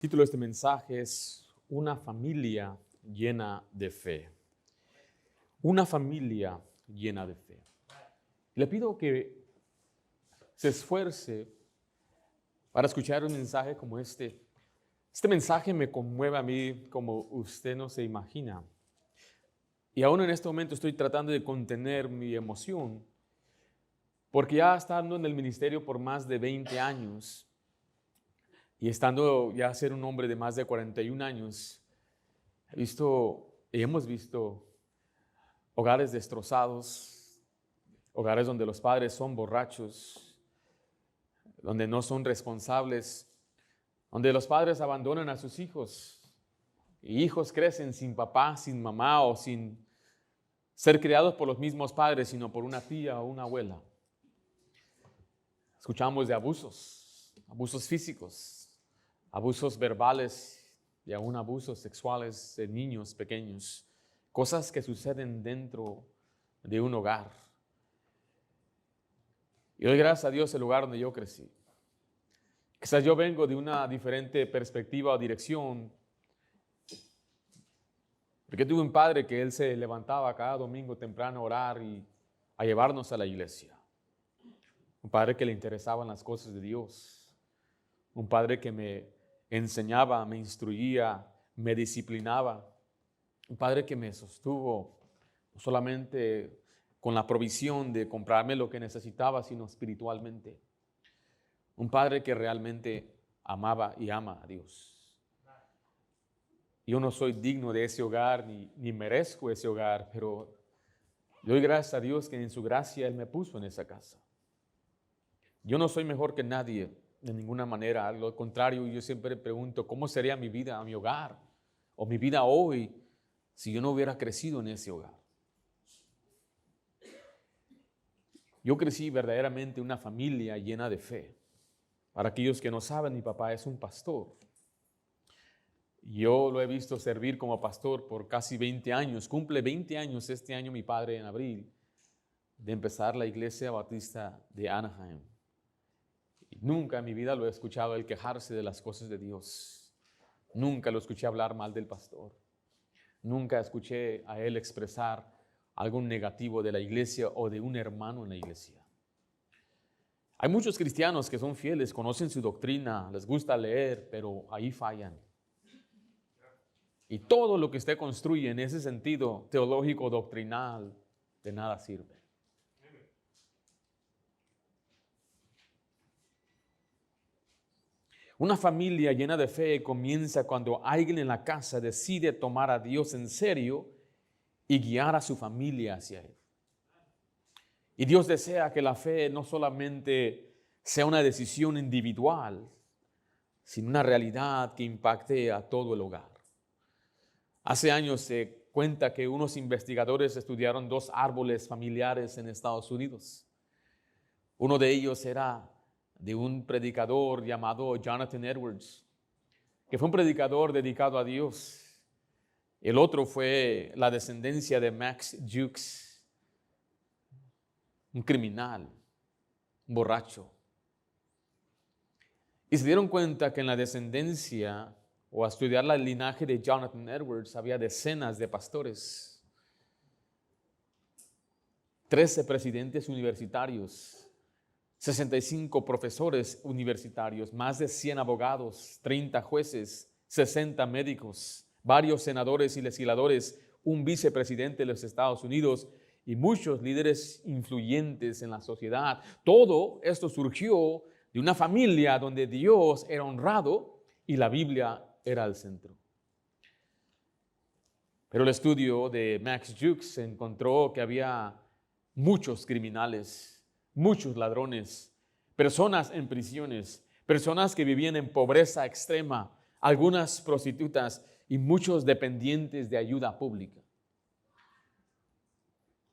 El título de este mensaje es Una familia llena de fe. Una familia llena de fe. Le pido que se esfuerce para escuchar un mensaje como este. Este mensaje me conmueve a mí como usted no se imagina. Y aún en este momento estoy tratando de contener mi emoción, porque ya estando en el ministerio por más de 20 años y estando ya ser un hombre de más de 41 años, hemos visto hogares destrozados, hogares donde los padres son borrachos, donde no son responsables, donde los padres abandonan a sus hijos y hijos crecen sin papá, sin mamá o sin ser criados por los mismos padres, sino por una tía o una abuela. Escuchamos de abusos físicos, abusos verbales y aún abusos sexuales de niños pequeños, cosas que suceden dentro de un hogar. Y doy gracias a Dios el lugar donde yo crecí. Quizás yo vengo de una diferente perspectiva o dirección, porque tuve un padre que él se levantaba cada domingo temprano a orar y a llevarnos a la iglesia. Un padre que le interesaban las cosas de Dios. Un padre que me enseñaba, me instruía, me disciplinaba. Un padre que me sostuvo no solamente con la provisión de comprarme lo que necesitaba, sino espiritualmente. Un padre que realmente amaba y ama a Dios. Yo no soy digno de ese hogar, ni merezco ese hogar, pero doy gracias a Dios que en su gracia Él me puso en esa casa. Yo no soy mejor que nadie de ninguna manera, al contrario, yo siempre pregunto, ¿cómo sería mi vida, mi hogar, o mi vida hoy, si yo no hubiera crecido en ese hogar? Yo crecí verdaderamente en una familia llena de fe. Para aquellos que no saben, mi papá es un pastor. Yo lo he visto servir como pastor por casi 20 años. Cumple 20 años este año mi padre en abril de empezar la iglesia bautista de Anaheim. Y nunca en mi vida lo he escuchado él quejarse de las cosas de Dios. Nunca lo escuché hablar mal del pastor. Nunca escuché a él expresar algo negativo de la iglesia o de un hermano en la iglesia. Hay muchos cristianos que son fieles, conocen su doctrina, les gusta leer, pero ahí fallan. Y todo lo que usted construye en ese sentido teológico, doctrinal, de nada sirve. Una familia llena de fe comienza cuando alguien en la casa decide tomar a Dios en serio y guiar a su familia hacia Él. Y Dios desea que la fe no solamente sea una decisión individual, sino una realidad que impacte a todo el hogar. Hace años se cuenta que unos investigadores estudiaron 2 árboles familiares en Estados Unidos. Uno de ellos era de un predicador llamado Jonathan Edwards, que fue un predicador dedicado a Dios. El otro fue la descendencia de Max Jukes, un criminal, un borracho. Y se dieron cuenta que en la descendencia, o a estudiar el linaje de Jonathan Edwards, había decenas de pastores, 13 presidentes universitarios, 65 profesores universitarios, más de 100 abogados, 30 jueces, 60 médicos, varios senadores y legisladores, un vicepresidente de los Estados Unidos y muchos líderes influyentes en la sociedad. Todo esto surgió de una familia donde Dios era honrado y la Biblia era el centro. Pero el estudio de Max Jukes encontró que había muchos criminales, muchos ladrones, personas en prisiones, personas que vivían en pobreza extrema, algunas prostitutas y muchos dependientes de ayuda pública.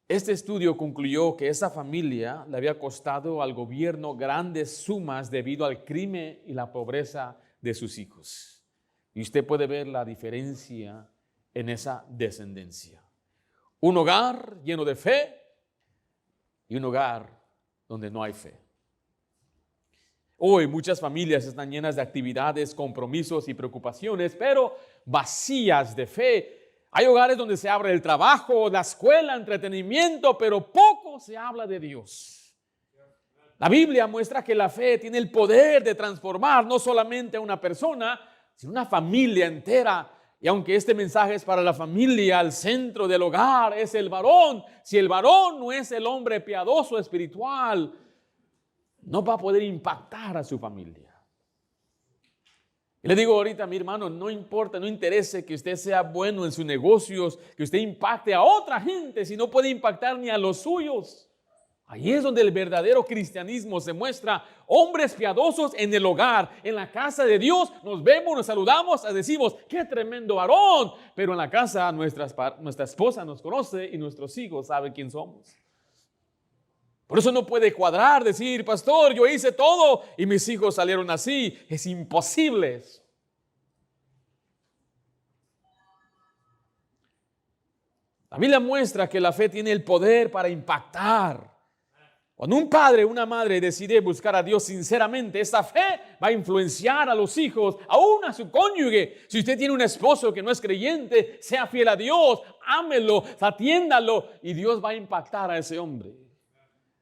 Este estudio concluyó que esa familia le había costado al gobierno grandes sumas debido al crimen y la pobreza de sus hijos. Y usted puede ver la diferencia en esa descendencia. Un hogar lleno de fe y un hogar donde no hay fe. Hoy muchas familias están llenas de actividades, compromisos y preocupaciones, pero vacías de fe. Hay hogares donde se habla del trabajo, la escuela, entretenimiento, pero poco se habla de Dios. La Biblia muestra que la fe tiene el poder de transformar no solamente a una persona, sino una familia entera. Y aunque este mensaje es para la familia, el centro del hogar es el varón. Si el varón no es el hombre piadoso espiritual, no va a poder impactar a su familia. Y le digo ahorita a mi hermano, no importa, no interese que usted sea bueno en sus negocios, que usted impacte a otra gente, si no puede impactar ni a los suyos. Ahí es donde el verdadero cristianismo se muestra. Hombres piadosos en el hogar, en la casa de Dios, nos vemos, nos saludamos, decimos, qué tremendo varón. Pero en la casa nuestra esposa nos conoce y nuestros hijos saben quién somos. Por eso no puede cuadrar, decir, pastor, yo hice todo y mis hijos salieron así. Es imposible eso. La Biblia muestra que la fe tiene el poder para impactar. Cuando un padre o una madre decide buscar a Dios sinceramente, esa fe va a influenciar a los hijos, aún a su cónyuge. Si usted tiene un esposo que no es creyente, sea fiel a Dios, ámelo, atiéndalo y Dios va a impactar a ese hombre.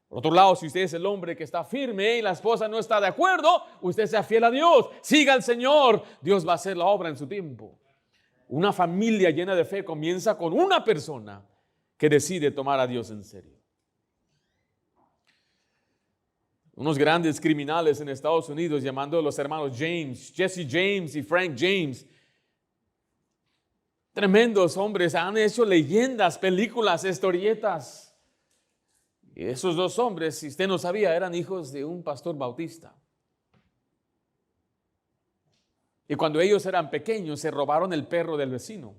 Por otro lado, si usted es el hombre que está firme y la esposa no está de acuerdo, usted sea fiel a Dios, siga al Señor, Dios va a hacer la obra en su tiempo. Una familia llena de fe comienza con una persona que decide tomar a Dios en serio. Unos grandes criminales en Estados Unidos, llamando a los hermanos James, Jesse James y Frank James, tremendos hombres, han hecho leyendas, películas, historietas. Y esos dos hombres, si usted no sabía, eran hijos de un pastor bautista. Y cuando ellos eran pequeños, se robaron el perro del vecino.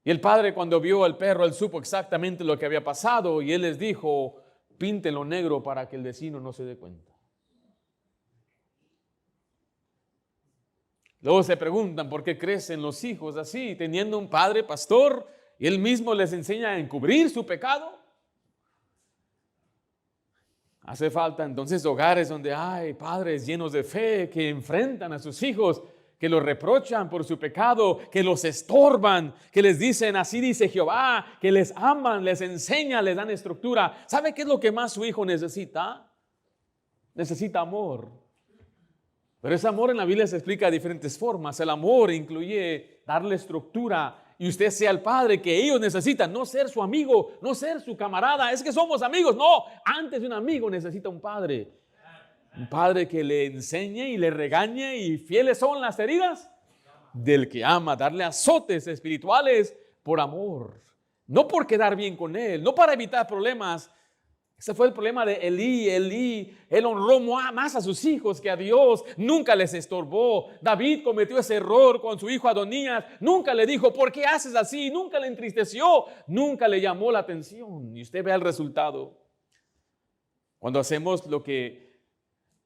Y el padre, cuando vio al perro, él supo exactamente lo que había pasado y él les dijo, píntenlo negro para que el vecino no se dé cuenta. Luego se preguntan por qué crecen los hijos así, teniendo un padre pastor y él mismo les enseña a encubrir su pecado. Hace falta entonces hogares donde hay padres llenos de fe que enfrentan a sus hijos, que los reprochan por su pecado, que los estorban, que les dicen, así dice Jehová, que les aman, les enseñan, les dan estructura. ¿Sabe qué es lo que más su hijo necesita? Necesita amor. Pero ese amor en la Biblia se explica de diferentes formas. El amor incluye darle estructura y usted sea el padre que ellos necesitan, no ser su amigo, no ser su camarada. Es que somos amigos. No, antes de un amigo necesita un padre. Un padre que le enseñe y le regañe y fieles son las heridas del que ama, darle azotes espirituales por amor, no por quedar bien con él, no para evitar problemas. Ese fue el problema de Elí. Él honró más a sus hijos que a Dios, nunca les estorbó. David cometió ese error con su hijo Adonías, nunca le dijo, ¿por qué haces así? Nunca le entristeció, nunca le llamó la atención. Y usted ve el resultado. Cuando hacemos lo que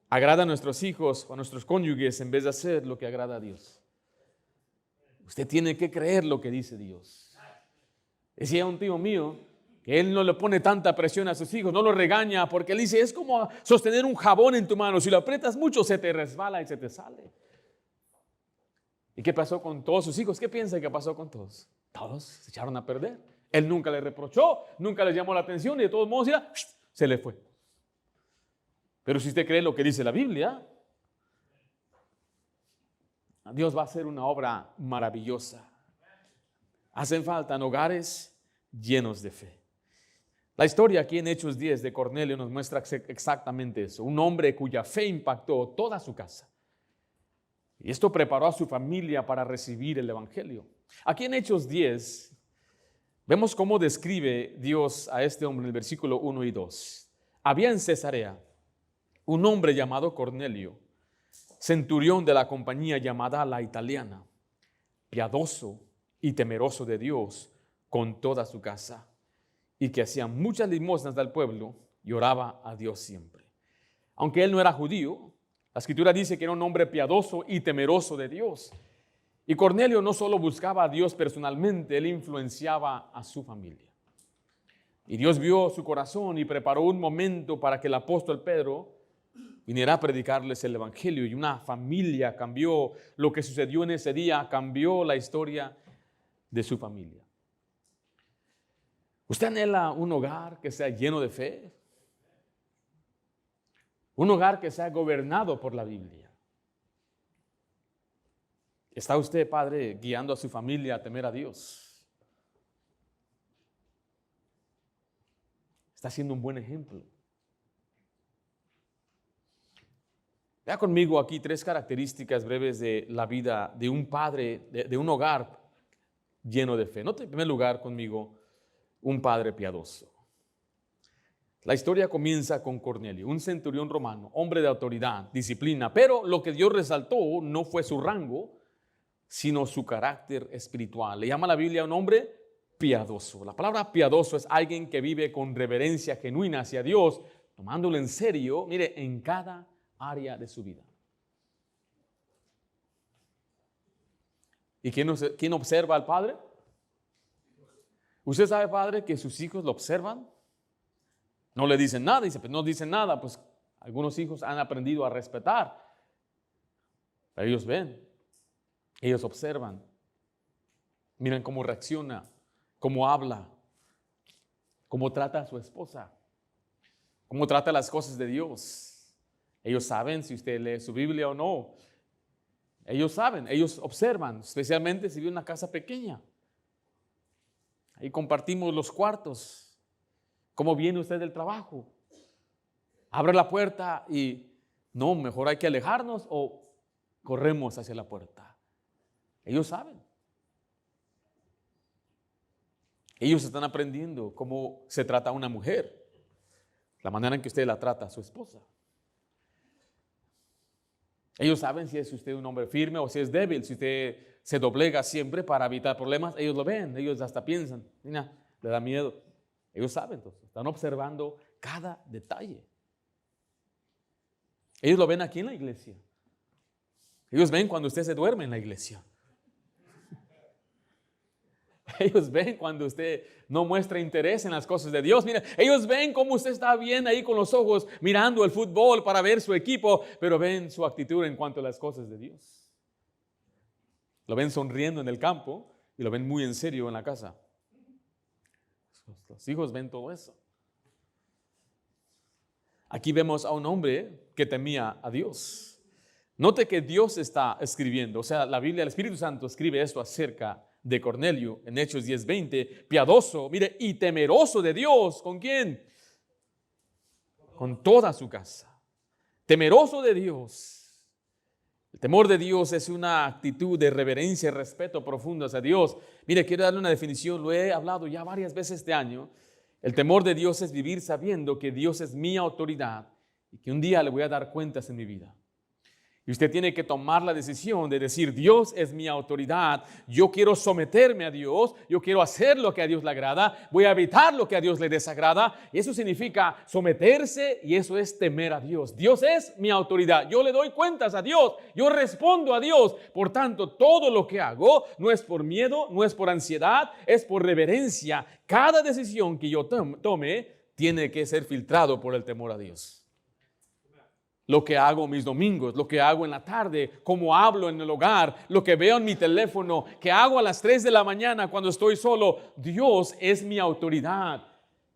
agrada a nuestros hijos o a nuestros cónyuges en vez de hacer lo que agrada a Dios. Usted tiene que creer lo que dice Dios. Decía un tío mío que él no le pone tanta presión a sus hijos, no los regaña porque él dice, es como sostener un jabón en tu mano. Si lo aprietas mucho se te resbala y se te sale. ¿Y qué pasó con todos sus hijos? ¿Qué piensa que pasó con todos? Todos se echaron a perder. Él nunca le reprochó, nunca le llamó la atención y de todos modos ya se le fue. Pero si usted cree lo que dice la Biblia, Dios va a hacer una obra maravillosa. Hacen falta hogares llenos de fe. La historia aquí en Hechos 10 de Cornelio nos muestra exactamente eso. Un hombre cuya fe impactó toda su casa. Y esto preparó a su familia para recibir el Evangelio. Aquí en Hechos 10 vemos cómo describe Dios a este hombre en el versículo 1 y 2. Había en Cesarea un hombre llamado Cornelio, centurión de la compañía llamada La Italiana, piadoso y temeroso de Dios con toda su casa, y que hacía muchas limosnas del pueblo y oraba a Dios siempre. Aunque él no era judío, la Escritura dice que era un hombre piadoso y temeroso de Dios. Y Cornelio no solo buscaba a Dios personalmente, él influenciaba a su familia. Y Dios vio su corazón y preparó un momento para que el apóstol Pedro viniera a predicarles el evangelio, y una familia cambió. Lo que sucedió en ese día cambió la historia de su familia. ¿Usted anhela un hogar que sea lleno de fe? Un hogar que sea gobernado por la Biblia. ¿Está usted, padre, guiando a su familia a temer a Dios? Está siendo un buen ejemplo. Vea conmigo aquí 3 características breves de la vida de un padre, de un hogar lleno de fe. Note en primer lugar conmigo un padre piadoso. La historia comienza con Cornelio, un centurión romano, hombre de autoridad, disciplina, pero lo que Dios resaltó no fue su rango, sino su carácter espiritual. Le llama la Biblia a un hombre piadoso. La palabra piadoso es alguien que vive con reverencia genuina hacia Dios, tomándolo en serio, mire, en cada área de su vida. ¿Y quién observa al Padre? ¿Usted sabe, Padre, que sus hijos lo observan? No le dicen nada, dice, pues no dicen nada, pues algunos hijos han aprendido a respetar. Pero ellos ven, ellos observan, miran cómo reacciona, cómo habla, cómo trata a su esposa, cómo trata las cosas de Dios. Ellos saben si usted lee su Biblia o no. Ellos saben, ellos observan, especialmente si vive en una casa pequeña. Ahí compartimos los cuartos. ¿Cómo viene usted del trabajo? Abre la puerta y no, mejor hay que alejarnos o corremos hacia la puerta. Ellos saben. Ellos están aprendiendo cómo se trata a una mujer, la manera en que usted la trata a su esposa. Ellos saben si es usted un hombre firme o si es débil, si usted se doblega siempre para evitar problemas. Ellos lo ven, ellos hasta piensan, mira, le da miedo. Ellos saben, entonces, están observando cada detalle. Ellos lo ven aquí en la iglesia. Ellos ven cuando usted se duerme en la iglesia. Ellos ven cuando usted no muestra interés en las cosas de Dios. Mira, ellos ven cómo usted está bien ahí con los ojos mirando el fútbol para ver su equipo, pero ven su actitud en cuanto a las cosas de Dios. Lo ven sonriendo en el campo y lo ven muy en serio en la casa. Los hijos ven todo eso. Aquí vemos a un hombre que temía a Dios. Note que Dios está escribiendo, o sea, la Biblia, el Espíritu Santo escribe esto acerca de Cornelio en Hechos 10:20, piadoso, mire, y temeroso de Dios. ¿Con quién? Con toda su casa. Temeroso de Dios. El temor de Dios es una actitud de reverencia y respeto profundo hacia Dios. Mire, quiero darle una definición, lo he hablado ya varias veces este año. El temor de Dios es vivir sabiendo que Dios es mi autoridad y que un día le voy a dar cuentas en mi vida. Y usted tiene que tomar la decisión de decir, Dios es mi autoridad, yo quiero someterme a Dios, yo quiero hacer lo que a Dios le agrada, voy a evitar lo que a Dios le desagrada. Y eso significa someterse y eso es temer a Dios. Dios es mi autoridad, yo le doy cuentas a Dios, yo respondo a Dios. Por tanto, todo lo que hago no es por miedo, no es por ansiedad, es por reverencia. Cada decisión que yo tome tiene que ser filtrado por el temor a Dios. Lo que hago mis domingos, lo que hago en la tarde, cómo hablo en el hogar, lo que veo en mi teléfono, que hago a las 3 de la mañana cuando estoy solo. Dios es mi autoridad.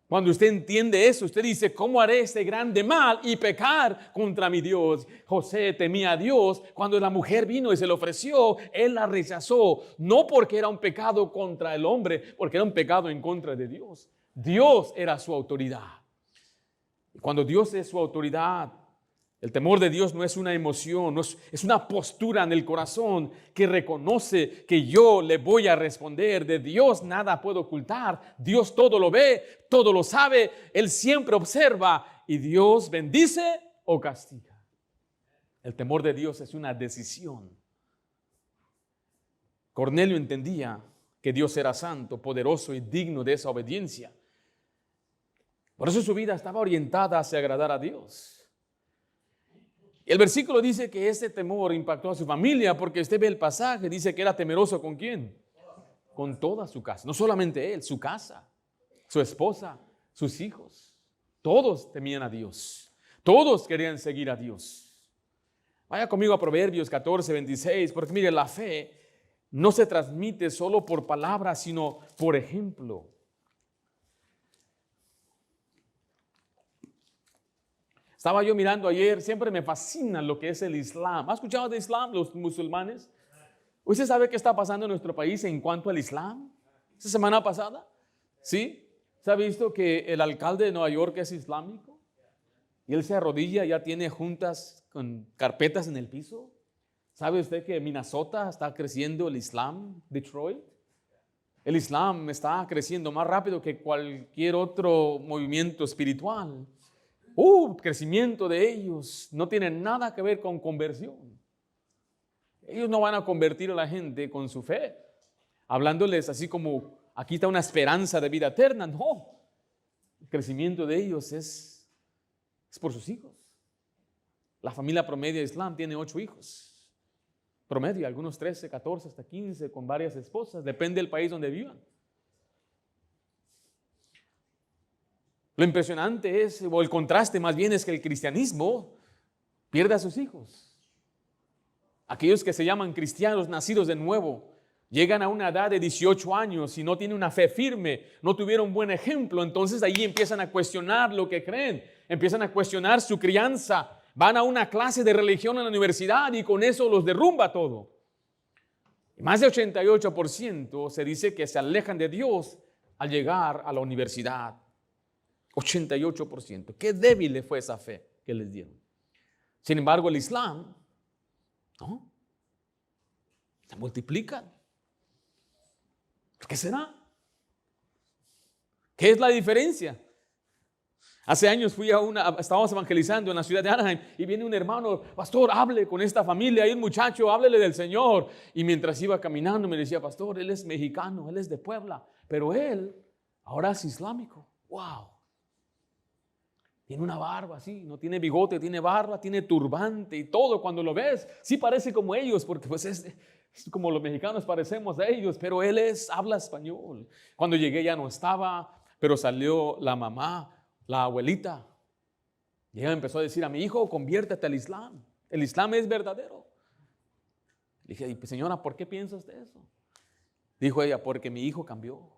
Cuando usted entiende eso, usted dice, ¿cómo haré este grande mal y pecar contra mi Dios? José temía a Dios. Cuando la mujer vino y se le ofreció, él la rechazó. No porque era un pecado contra el hombre, porque era un pecado en contra de Dios. Dios era su autoridad. Y cuando Dios es su autoridad, el temor de Dios no es una emoción, es una postura en el corazón que reconoce que yo le voy a responder. De Dios nada puedo ocultar. Dios todo lo ve, todo lo sabe. Él siempre observa y Dios bendice o castiga. El temor de Dios es una decisión. Cornelio entendía que Dios era santo, poderoso y digno de esa obediencia. Por eso su vida estaba orientada hacia agradar a Dios. El versículo dice que ese temor impactó a su familia porque usted ve el pasaje, dice que era temeroso ¿con quién? Con toda su casa. No solamente él, su casa, su esposa, sus hijos. Todos temían a Dios. Todos querían seguir a Dios. Vaya conmigo a Proverbios 14, 26, porque mire, la fe no se transmite solo por palabras, sino por ejemplo. Estaba yo mirando ayer, siempre me fascina lo que es el Islam. ¿Ha escuchado de Islam, los musulmanes? ¿Usted sabe qué está pasando en nuestro país en cuanto al Islam? ¿Esta semana pasada? ¿Sí? ¿Se ha visto que el alcalde de Nueva York es islámico? Y él se arrodilla, ya tiene juntas con carpetas en el piso. ¿Sabe usted que en Minnesota está creciendo el Islam, Detroit? El Islam está creciendo más rápido que cualquier otro movimiento espiritual. Crecimiento de ellos no tiene nada que ver con conversión. Ellos no van a convertir a la gente con su fe, hablándoles así como aquí está una esperanza de vida eterna. No, el crecimiento de ellos es por sus hijos. La familia promedio de Islam tiene 8 hijos. Promedio, algunos 13, 14, hasta 15, con varias esposas. Depende del país donde vivan. Lo impresionante es, o el contraste más bien, es que el cristianismo pierde a sus hijos. Aquellos que se llaman cristianos nacidos de nuevo, llegan a una edad de 18 años y no tienen una fe firme, no tuvieron buen ejemplo, entonces ahí empiezan a cuestionar lo que creen, empiezan a cuestionar su crianza, van a una clase de religión en la universidad y con eso los derrumba todo. Y más de 88% se dice que se alejan de Dios al llegar a la universidad. 88%. Qué débil fue esa fe que les dieron. Sin embargo, el Islam, ¿no? Se multiplican. ¿Por qué será? ¿Qué es la diferencia? Hace años estábamos evangelizando en la ciudad de Anaheim y viene un hermano, pastor, hable con esta familia, hay un muchacho, háblele del Señor. Y mientras iba caminando me decía, pastor, él es mexicano, él es de Puebla, pero él ahora es islámico. ¡Wow! Tiene una barba así, no tiene bigote, tiene barba, tiene turbante y todo. Cuando lo ves, sí parece como ellos, porque pues es como los mexicanos parecemos a ellos, pero él habla español. Cuando llegué ya no estaba, pero salió la mamá, la abuelita. Y ella empezó a decir a mi hijo, conviértete al Islam. El Islam es verdadero. Le dije, señora, ¿por qué piensas de eso? Dijo ella, porque mi hijo cambió.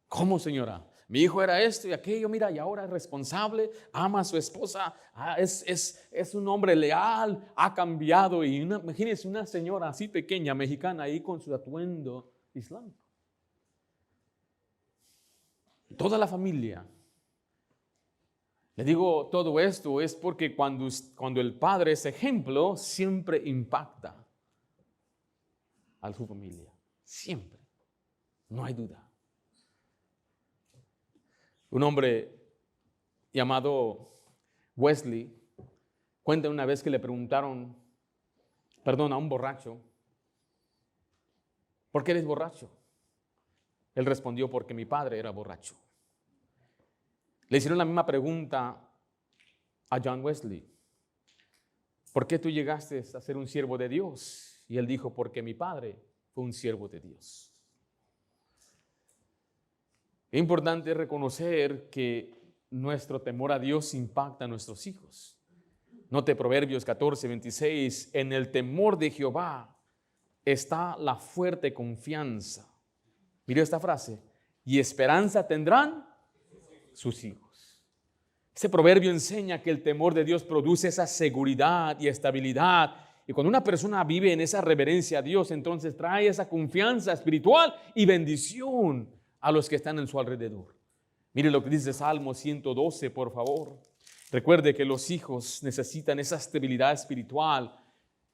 ¿Cómo, señora? Mi hijo era esto y aquello, mira, y ahora es responsable, ama a su esposa, es un hombre leal, ha cambiado. Y imagínense una señora así pequeña, mexicana, ahí con su atuendo islámico. Toda la familia. Le digo todo esto es porque cuando el padre es ejemplo, siempre impacta a su familia. Siempre. No hay duda. Un hombre llamado Wesley cuenta una vez que le preguntaron, a un borracho, ¿por qué eres borracho? Él respondió, porque mi padre era borracho. Le hicieron la misma pregunta a John Wesley, ¿por qué tú llegaste a ser un siervo de Dios? Y él dijo, porque mi padre fue un siervo de Dios. Es importante reconocer que nuestro temor a Dios impacta a nuestros hijos. Note Proverbios 14, 26. En el temor de Jehová está la fuerte confianza. Mire esta frase. Y esperanza tendrán sus hijos. Ese proverbio enseña que el temor de Dios produce esa seguridad y estabilidad. Y cuando una persona vive en esa reverencia a Dios, entonces trae esa confianza espiritual y bendición a los que están en su alrededor. Mire lo que dice Salmo 112, por favor. Recuerde que los hijos necesitan esa estabilidad espiritual,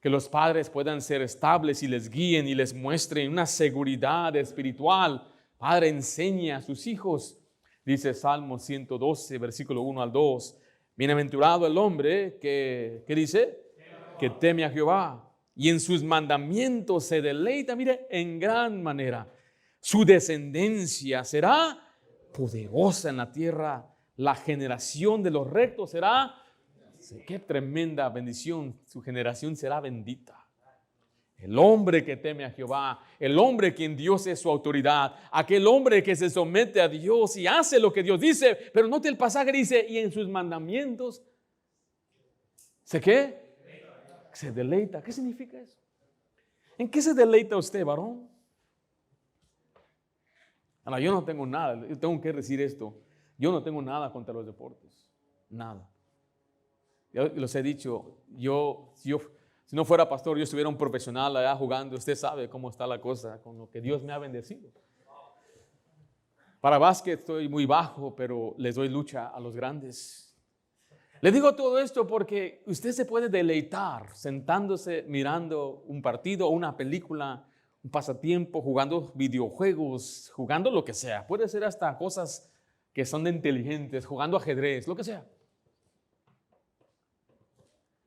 que los padres puedan ser estables y les guíen y les muestren una seguridad espiritual. Padre, enseña a sus hijos, dice Salmo 112, versículo 1 al 2. Bienaventurado el hombre que, ¿qué dice? Que teme a Jehová y en sus mandamientos se deleita, mire, en gran manera. Su descendencia será poderosa en la tierra. La generación de los rectos será, qué tremenda bendición. Su generación será bendita. El hombre que teme a Jehová, el hombre quien Dios es su autoridad, aquel hombre que se somete a Dios y hace lo que Dios dice, pero note el pasaje, dice, y en sus mandamientos, ¿se qué? Se deleita. ¿Qué significa eso? ¿En qué se deleita usted, varón? Ahora, yo no tengo nada, yo tengo que decir esto, yo no tengo nada contra los deportes, nada. Yo los he dicho, si no fuera pastor, yo estuviera un profesional allá jugando. Usted sabe cómo está la cosa con lo que Dios me ha bendecido. Para básquet estoy muy bajo, pero les doy lucha a los grandes. Le digo todo esto porque usted se puede deleitar sentándose mirando un partido, una película, un pasatiempo, jugando videojuegos, jugando lo que sea. Puede ser hasta cosas que son de inteligentes, jugando ajedrez, lo que sea.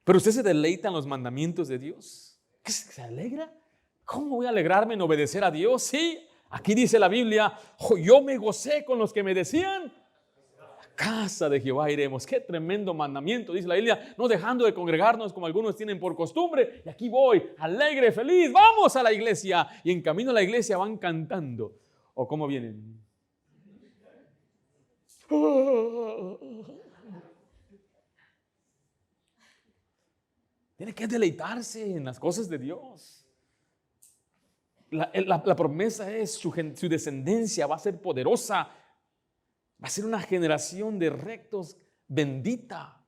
Pero usted se deleita en los mandamientos de Dios. ¿Qué se alegra? ¿Cómo voy a alegrarme en obedecer a Dios? Sí, aquí dice la Biblia, yo me gocé con los que me decían, a casa de Jehová iremos. Qué tremendo mandamiento, dice la Biblia, no dejando de congregarnos como algunos tienen por costumbre. Y aquí voy, alegre, feliz, vamos a la iglesia. Y en camino a la iglesia van cantando. ¿O cómo vienen? Tiene que deleitarse en las cosas de Dios. La promesa es su descendencia va a ser poderosa, va a ser una generación de rectos bendita.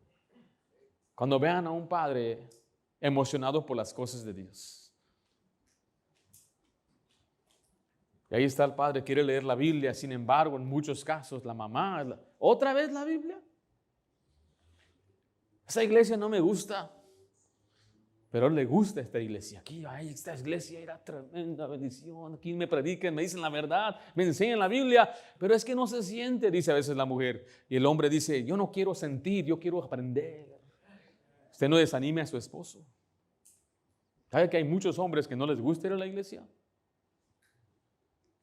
Cuando vean a un padre emocionado por las cosas de Dios. Y ahí está el padre, quiere leer la Biblia, sin embargo, en muchos casos la mamá, ¿otra vez la Biblia? Esa iglesia no me gusta. Pero le gusta esta iglesia. Aquí, esta iglesia era tremenda bendición. Aquí me predican, me dicen la verdad, me enseñan la Biblia. Pero es que no se siente, dice a veces la mujer. Y el hombre dice, yo no quiero sentir, yo quiero aprender. Usted no desanime a su esposo. ¿Sabe que hay muchos hombres que no les gusta ir a la iglesia?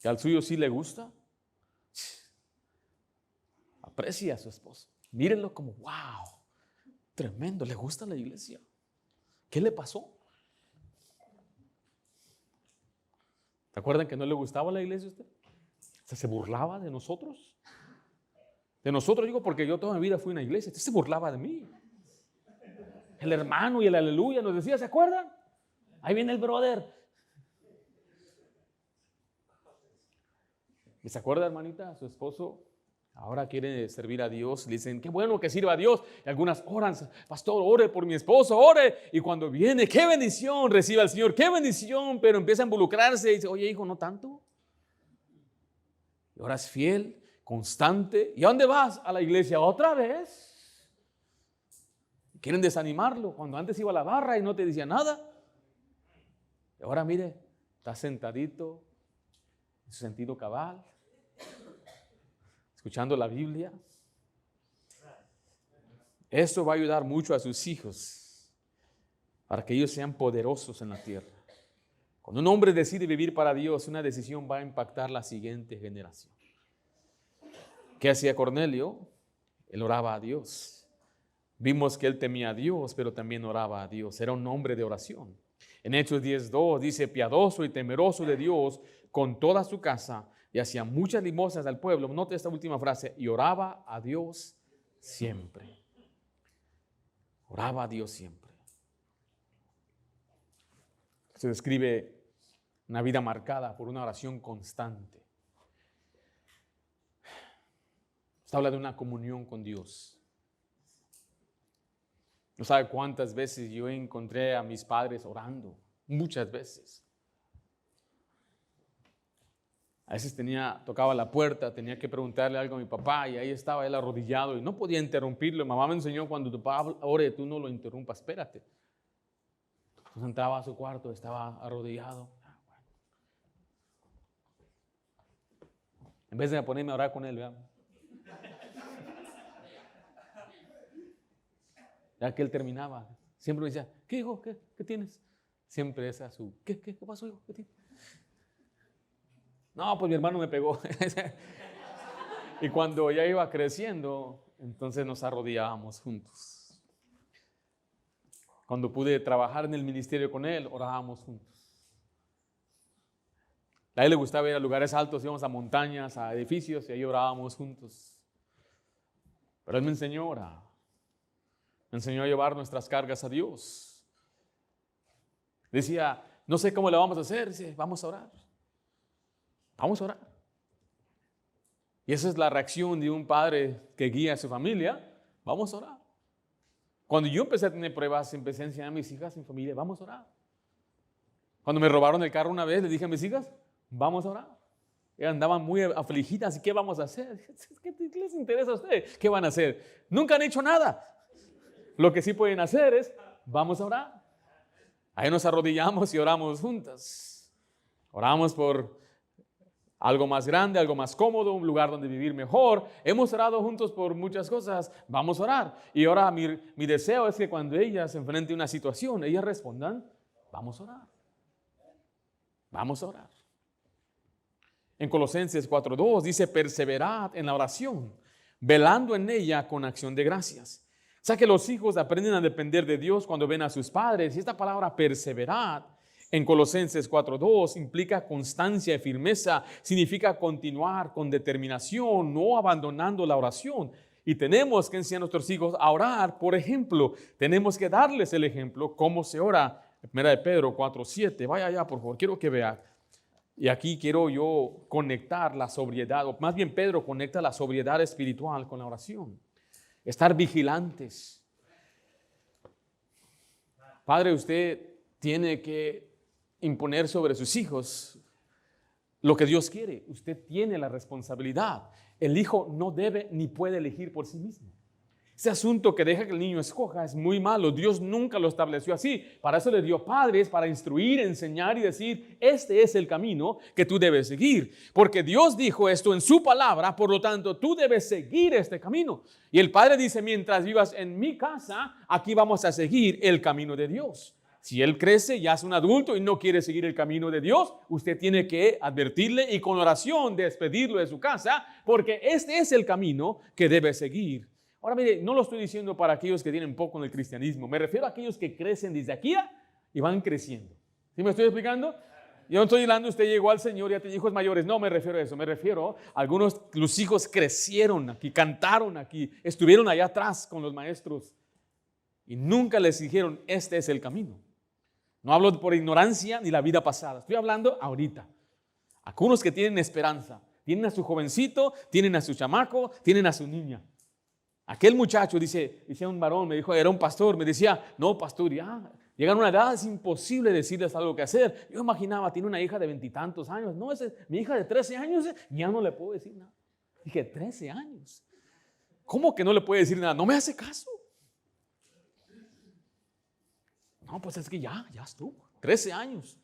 Que al suyo sí le gusta. Aprecia a su esposo. Mírenlo como, wow, tremendo, le gusta la iglesia. ¿Qué le pasó? ¿Se acuerdan que no le gustaba la iglesia a usted? ¿Se burlaba de nosotros? De nosotros digo porque yo toda mi vida fui a una iglesia. Usted se burlaba de mí. El hermano y el aleluya nos decía, ¿se acuerdan? Ahí viene el brother. ¿Y se acuerda, hermanita? Su esposo ahora quiere servir a Dios. Le dicen, qué bueno que sirva a Dios. Y algunas oran, pastor, ore por mi esposo, ore. Y cuando viene, qué bendición recibe al Señor, qué bendición. Pero empieza a involucrarse y dice, oye, hijo, no tanto. Y ahora es fiel, constante. ¿Y a dónde vas? A la iglesia otra vez. Quieren desanimarlo cuando antes iba a la barra y no te decía nada. Y ahora mire, está sentadito en su sentido cabal, escuchando la Biblia. Esto va a ayudar mucho a sus hijos para que ellos sean poderosos en la tierra. Cuando un hombre decide vivir para Dios, una decisión va a impactar la siguiente generación. ¿Qué hacía Cornelio? Él oraba a Dios. Vimos que él temía a Dios, pero también oraba a Dios. Era un hombre de oración. En Hechos 10:2 dice, piadoso y temeroso de Dios con toda su casa, y hacía muchas limosnas al pueblo. Note esta última frase, y oraba a Dios siempre. Oraba a Dios siempre. Se describe una vida marcada por una oración constante. Se habla de una comunión con Dios. No sabe cuántas veces yo encontré a mis padres orando, muchas veces. A veces tocaba la puerta, tenía que preguntarle algo a mi papá y ahí estaba él arrodillado y no podía interrumpirlo. Mamá me enseñó, cuando tu papá ore, tú no lo interrumpas, espérate. Entonces entraba a su cuarto, estaba arrodillado. En vez de ponerme a orar con él, veamos. Ya que él terminaba, siempre me decía, ¿qué hijo? ¿Qué tienes? Siempre esa su, ¿qué pasó, hijo? ¿Qué tienes? No, pues mi hermano me pegó. Y cuando ya iba creciendo, entonces nos arrodillábamos juntos. Cuando pude trabajar en el ministerio con él, orábamos juntos. A él le gustaba ir a lugares altos, íbamos a montañas, a edificios y ahí orábamos juntos. Pero él me enseñó a orar. Me enseñó a llevar nuestras cargas a Dios. Decía, no sé cómo le vamos a hacer. Dice, vamos a orar. Vamos a orar. Y esa es la reacción de un padre que guía a su familia. Vamos a orar. Cuando yo empecé a tener pruebas, empecé a enseñar a mis hijas, a mi familia, vamos a orar. Cuando me robaron el carro una vez, le dije a mis hijas, vamos a orar. Ellas andaban muy afligidas. ¿Y qué vamos a hacer? ¿Qué les interesa a ustedes? ¿Qué van a hacer? Nunca han hecho nada. Lo que sí pueden hacer es, vamos a orar. Ahí nos arrodillamos y oramos juntas. Oramos por algo más grande, algo más cómodo, un lugar donde vivir mejor. Hemos orado juntos por muchas cosas. Vamos a orar. Y ahora mi deseo es que cuando ellas se enfrenten a una situación, ellas respondan, vamos a orar. Vamos a orar. En Colosenses 4:2 dice, perseverad en la oración, velando en ella con acción de gracias. O sea que los hijos aprenden a depender de Dios cuando ven a sus padres. Y esta palabra perseverad en Colosenses 4:2 implica constancia y firmeza. Significa continuar con determinación, no abandonando la oración. Y tenemos que enseñar a nuestros hijos a orar. Por ejemplo, tenemos que darles el ejemplo cómo se ora. 1 de Pedro 4:7. Vaya allá, por favor, quiero que vea. Y aquí quiero yo conectar la sobriedad, o más bien Pedro conecta la sobriedad espiritual con la oración. Estar vigilantes. Padre, usted tiene que imponer sobre sus hijos lo que Dios quiere. Usted tiene la responsabilidad. El hijo no debe ni puede elegir por sí mismo. Ese asunto que deja que el niño escoja es muy malo. Dios nunca lo estableció así. Para eso le dio padres, para instruir, enseñar y decir, este es el camino que tú debes seguir. Porque Dios dijo esto en su palabra, por lo tanto tú debes seguir este camino. Y el padre dice, mientras vivas en mi casa, aquí vamos a seguir el camino de Dios. Si él crece, ya es un adulto y no quiere seguir el camino de Dios, usted tiene que advertirle y con oración despedirlo de su casa, porque este es el camino que debe seguir. Ahora mire, no lo estoy diciendo para aquellos que tienen poco en el cristianismo, me refiero a aquellos que crecen desde aquí y van creciendo. ¿Sí me estoy explicando? Yo no estoy hablando, usted llegó al Señor y ya tiene hijos mayores, no me refiero a eso, me refiero a algunos, los hijos crecieron aquí, cantaron aquí, estuvieron allá atrás con los maestros y nunca les dijeron, este es el camino. No hablo por ignorancia ni la vida pasada, estoy hablando ahorita. Algunos que tienen esperanza, tienen a su jovencito, tienen a su chamaco, tienen a su niña. Aquel muchacho, decía un varón, me dijo, era un pastor, me decía, no pastor, ya llegan a una edad, es imposible decirles algo que hacer. Yo imaginaba, tiene una hija de 20 y tantos años, no, mi hija de 13 años, ya no le puedo decir nada. Dije, 13 años, ¿cómo que no le puede decir nada? No me hace caso. No, pues es que ya estuvo, 13 años.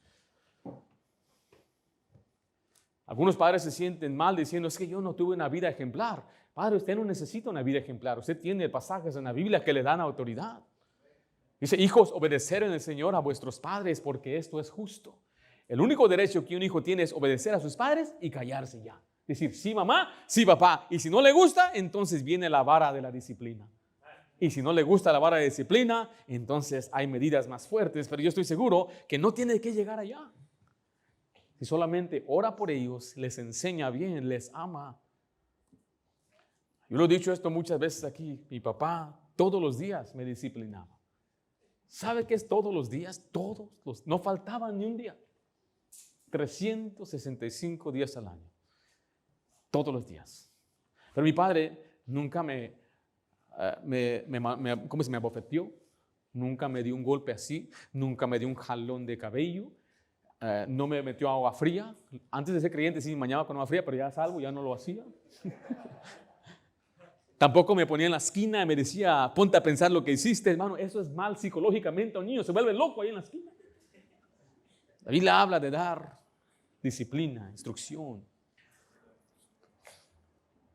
Algunos padres se sienten mal diciendo, es que yo no tuve una vida ejemplar. Padre, usted no necesita una vida ejemplar. Usted tiene pasajes en la Biblia que le dan autoridad. Dice, hijos, obedecer en el Señor a vuestros padres porque esto es justo. El único derecho que un hijo tiene es obedecer a sus padres y callarse ya. Decir, sí mamá, sí papá. Y si no le gusta, entonces viene la vara de la disciplina. Y si no le gusta la vara de disciplina, entonces hay medidas más fuertes. Pero yo estoy seguro que no tiene que llegar allá. Si solamente ora por ellos, les enseña bien, les ama. Yo lo he dicho esto muchas veces aquí. Mi papá todos los días me disciplinaba. ¿Sabe qué es todos los días? No faltaba ni un día. 365 días al año. Todos los días. Pero mi padre nunca me abofeteó. Nunca me dio un golpe así. Nunca me dio un jalón de cabello. No me metió agua fría. Antes de ser creyente sí me bañaba con agua fría, pero ya salvo, ya no lo hacía. Tampoco me ponía en la esquina y me decía, ponte a pensar lo que hiciste, hermano. Eso es mal psicológicamente. Un niño se vuelve loco ahí en la esquina. La Biblia habla de dar disciplina, instrucción.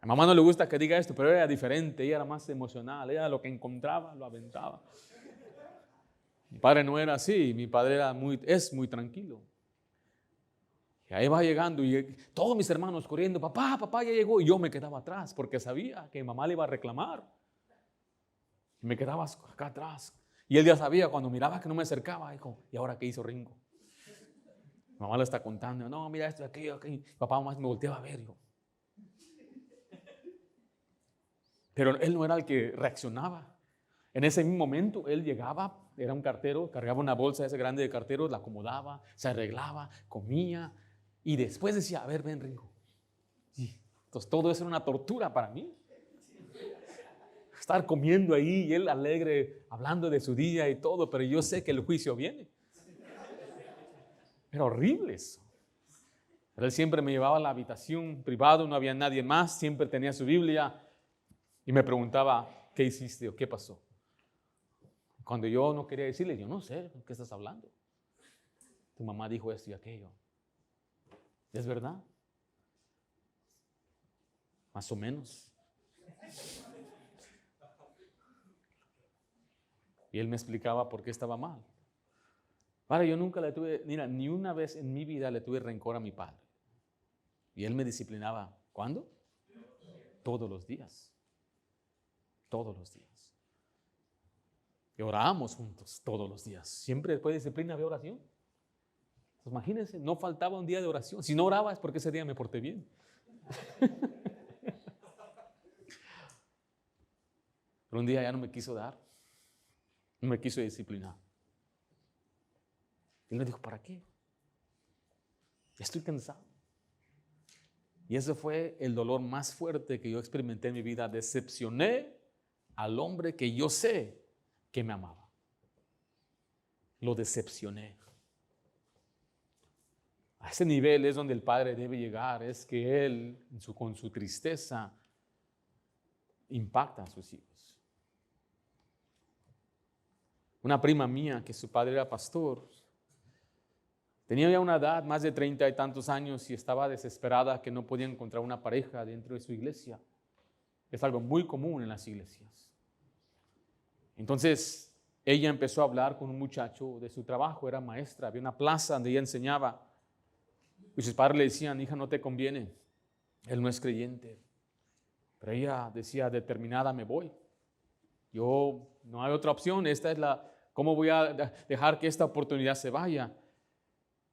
A mamá no le gusta que diga esto, pero ella era diferente. Ella era más emocional. Ella lo que encontraba lo aventaba. Mi padre no era así. Mi padre es muy tranquilo. Y ahí va llegando y todos mis hermanos corriendo, papá ya llegó. Y yo me quedaba atrás porque sabía que mamá le iba a reclamar. Y me quedaba acá atrás. Y él ya sabía, cuando miraba que no me acercaba, dijo, ¿y ahora qué hizo Ringo? Mamá le está contando, no, mira esto, aquello, aquello. Papá más me volteaba a ver yo. Pero él no era el que reaccionaba. En ese mismo momento él llegaba, era un cartero, cargaba una bolsa ese grande de carteros, la acomodaba, se arreglaba, comía y después decía, a ver, ven Ringo. Entonces todo eso era una tortura para mí. Estar comiendo ahí y él alegre, hablando de su día y todo, pero yo sé que el juicio viene. Era horrible eso. Pero él siempre me llevaba a la habitación privada, no había nadie más, siempre tenía su Biblia y me preguntaba, ¿qué hiciste o qué pasó? Cuando yo no quería decirle, yo no sé, ¿qué estás hablando? Tu mamá dijo esto y aquello. ¿Es verdad? Más o menos. Y él me explicaba por qué estaba mal. Ahora, yo nunca le tuve, mira, ni una vez en mi vida le tuve rencor a mi padre. Y él me disciplinaba. ¿Cuándo? Todos los días. Todos los días. Y orábamos juntos todos los días. Siempre después de disciplina había oración. Pues imagínense, no faltaba un día de oración. Si no oraba es porque ese día me porté bien. Pero un día ya no me quiso dar. No me quiso disciplinar. Él me dijo, ¿para qué? Ya estoy cansado. Y ese fue el dolor más fuerte que yo experimenté en mi vida. Decepcioné al hombre que yo sé que me amaba. Lo decepcioné. A ese nivel es donde el padre debe llegar. Es que él, con su tristeza, impacta a sus hijos. Una prima mía, que su padre era pastor, tenía ya una edad, más de 30 y tantos años, y estaba desesperada que no podía encontrar una pareja dentro de su iglesia. Es algo muy común en las iglesias. Entonces, ella empezó a hablar con un muchacho de su trabajo, era maestra, había una plaza donde ella enseñaba. Y sus padres le decían, hija, no te conviene, él no es creyente. Pero ella decía, determinada, me voy. Yo, no hay otra opción, esta es ¿cómo voy a dejar que esta oportunidad se vaya?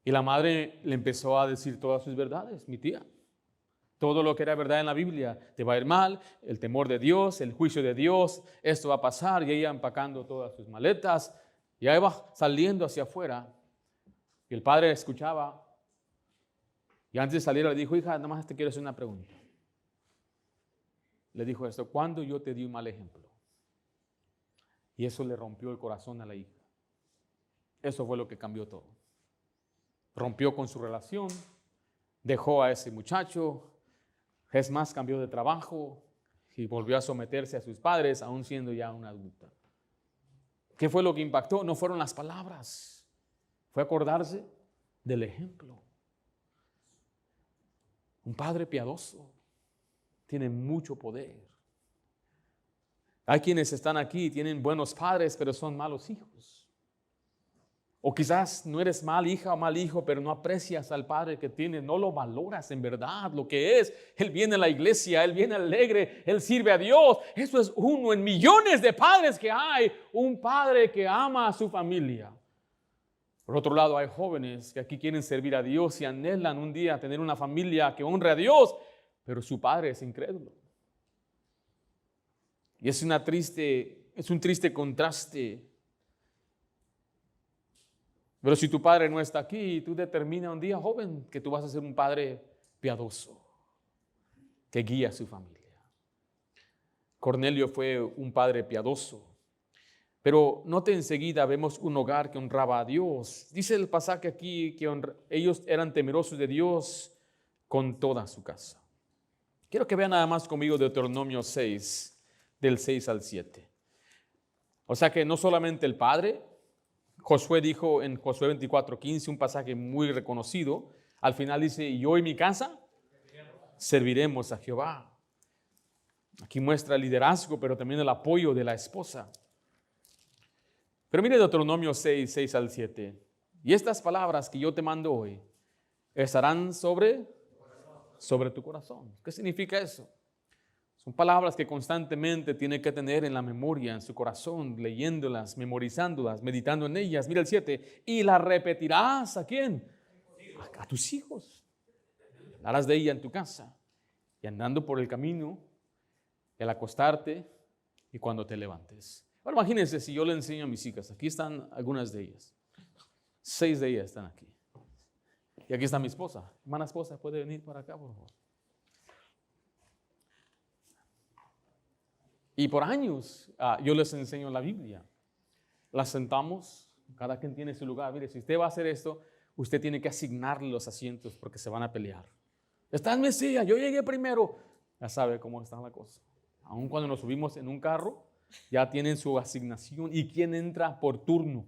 Y la madre le empezó a decir todas sus verdades, mi tía. Todo lo que era verdad en la Biblia, te va a ir mal, el temor de Dios, el juicio de Dios, esto va a pasar. Y ella empacando todas sus maletas, y ahí va saliendo hacia afuera. Y el padre escuchaba, y antes de salir le dijo, hija, nada más te quiero hacer una pregunta. Le dijo esto, ¿cuándo yo te di un mal ejemplo? Y eso le rompió el corazón a la hija. Eso fue lo que cambió todo. Rompió con su relación, dejó a ese muchacho, es más, cambió de trabajo y volvió a someterse a sus padres, aún siendo ya una adulta. ¿Qué fue lo que impactó? No fueron las palabras, fue acordarse del ejemplo. Un padre piadoso tiene mucho poder. Hay quienes están aquí y tienen buenos padres, pero son malos hijos. O quizás no eres mal hija o mal hijo, pero no aprecias al padre que tienes, no lo valoras en verdad, lo que es. Él viene a la iglesia, él viene alegre, él sirve a Dios. Eso es uno en millones de padres que hay, un padre que ama a su familia. Por otro lado, hay jóvenes que aquí quieren servir a Dios y anhelan un día tener una familia que honre a Dios, pero su padre es incrédulo. Y es un triste contraste. Pero si tu padre no está aquí, tú determinas un día, joven, que tú vas a ser un padre piadoso, que guía a su familia. Cornelio fue un padre piadoso. Pero note enseguida, vemos un hogar que honraba a Dios. Dice el pasaje aquí que ellos eran temerosos de Dios con toda su casa. Quiero que vean nada más conmigo Deuteronomio 6, del 6 al 7. O sea que no solamente el padre, Josué dijo en Josué 24:15, un pasaje muy reconocido, al final dice, yo y mi casa serviremos a Jehová. Aquí muestra el liderazgo, pero también el apoyo de la esposa. Pero mire Deuteronomio 6, 6 al 7. Y estas palabras que yo te mando hoy estarán sobre tu corazón. ¿Qué significa eso? Son palabras que constantemente tiene que tener en la memoria, en su corazón, leyéndolas, memorizándolas, meditando en ellas. Mira el 7. Y las repetirás, ¿a quién? a tus hijos. Hablarás de ella en tu casa y andando por el camino, y al acostarte y cuando te levantes. Ahora imagínense si yo le enseño a mis hijas. Aquí están algunas de ellas. 6 de ellas están aquí. Y aquí está mi esposa. Hermana esposa, ¿puede venir para acá, por favor? Y por años yo les enseño la Biblia. Las sentamos, cada quien tiene su lugar. Mire, si usted va a hacer esto, usted tiene que asignarle los asientos porque se van a pelear. Está en mi silla, yo llegué primero. Ya sabe cómo está la cosa. Aun cuando nos subimos en un carro, ya tienen su asignación y quién entra por turno.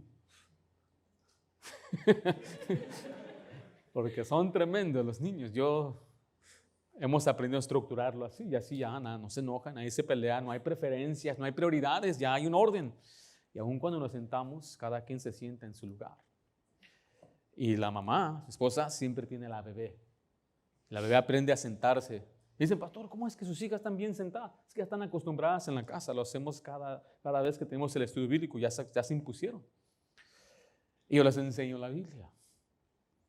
Porque son tremendos los niños. Hemos aprendido a estructurarlo así y así ya no se enojan, nadie se pelea, no hay preferencias, no hay prioridades, ya hay un orden. Y aun cuando nos sentamos, cada quien se sienta en su lugar. Y la mamá, su esposa, siempre tiene la bebé. La bebé aprende a sentarse. Dicen, pastor, ¿cómo es que sus hijas están bien sentadas? Es que ya están acostumbradas en la casa, lo hacemos cada vez que tenemos el estudio bíblico, ya se impusieron. Y yo les enseño la Biblia.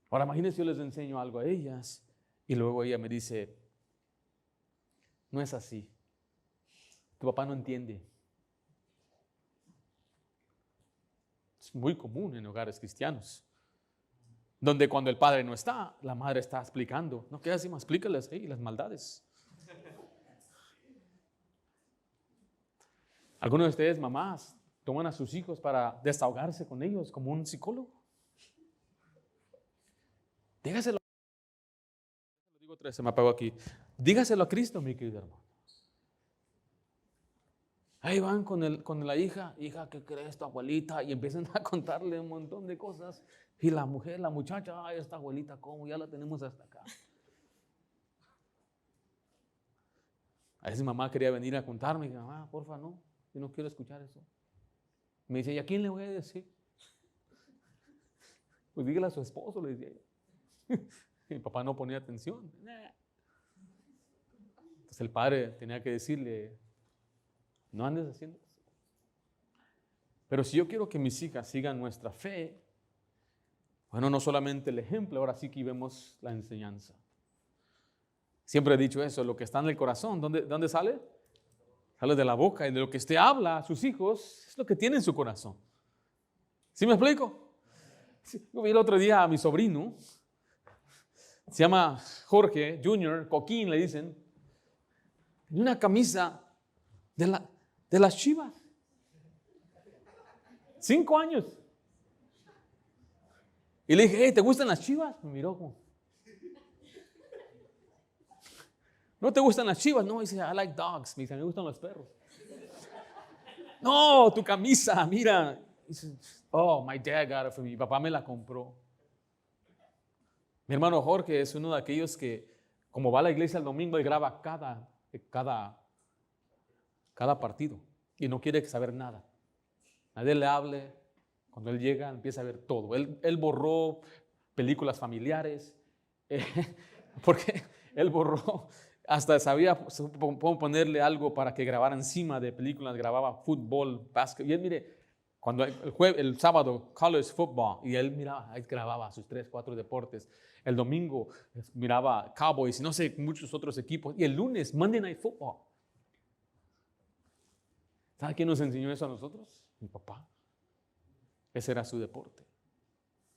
Ahora imagínense, yo les enseño algo a ellas y luego ella me dice, no es así. Tu papá no entiende. Es muy común en hogares cristianos, donde cuando el padre no está, la madre está explicando. No, ¿qué hacemos? Explícales las maldades. Algunos de ustedes, mamás, toman a sus hijos para desahogarse con ellos como un psicólogo. Dígaselo. Lo digo 3, se me apagó aquí. Dígaselo a Cristo, mi querido hermano. Ahí van con la hija, ¿qué crees tu abuelita? Y empiezan a contarle un montón de cosas. Y la muchacha, ay, esta abuelita, ¿cómo? Ya la tenemos hasta acá. A veces mamá quería venir a contarme, y mamá, porfa, no, yo no quiero escuchar eso. Me dice, ¿y a quién le voy a decir? Pues dígale a su esposo, le decía ella. Y mi papá no ponía atención. Entonces el padre tenía que decirle, no andes haciendo eso. Pero si yo quiero que mis hijas sigan nuestra fe, bueno, no solamente el ejemplo, ahora sí que vemos la enseñanza. Siempre he dicho eso, lo que está en el corazón, ¿dónde sale? Sale de la boca, y de lo que usted habla a sus hijos es lo que tiene en su corazón. ¿Sí me explico? Yo vi el otro día a mi sobrino, se llama Jorge Jr., Coquín le dicen, en una camisa de las Chivas. 5 años. Y le dije, hey, ¿te gustan las Chivas? Me miró como, ¿no te gustan las Chivas? No, dice, I like dogs. Me dice, me gustan los perros. No, tu camisa, mira. Dice, oh, my dad got it for me. Mi papá me la compró. Mi hermano Jorge es uno de aquellos que, como va a la iglesia el domingo, él graba cada partido y no quiere saber nada. Nadie le hable. Cuando él llega, empieza a ver todo. Él borró películas familiares, porque él borró, hasta sabía ponerle algo para que grabara encima de películas, grababa fútbol, básquet. Y él, mire, cuando el sábado, college football, y él miraba, ahí grababa sus 3, 4 deportes. El domingo miraba Cowboys y no sé, muchos otros equipos. Y el lunes, Monday Night Football. ¿Sabe quién nos enseñó eso a nosotros? Mi papá. Ese era su deporte.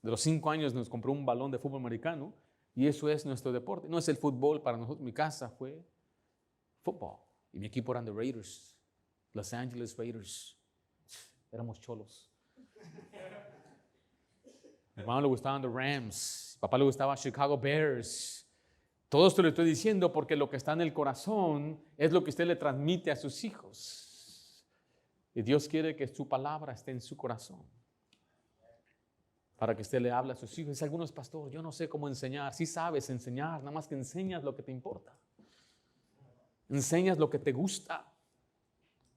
De los 5 años nos compró un balón de fútbol americano y eso es nuestro deporte. No es el fútbol para nosotros. Mi casa fue fútbol y mi equipo eran the Raiders, Los Angeles Raiders. Éramos cholos. A mi hermano le gustaban los Rams, a papá le gustaba Chicago Bears. Todo esto le estoy diciendo porque lo que está en el corazón es lo que usted le transmite a sus hijos. Y Dios quiere que su palabra esté en su corazón, para que usted le hable a sus hijos. Dice algunos, pastor, yo no sé cómo enseñar. Sí sabes enseñar, nada más que enseñas lo que te importa. Enseñas lo que te gusta.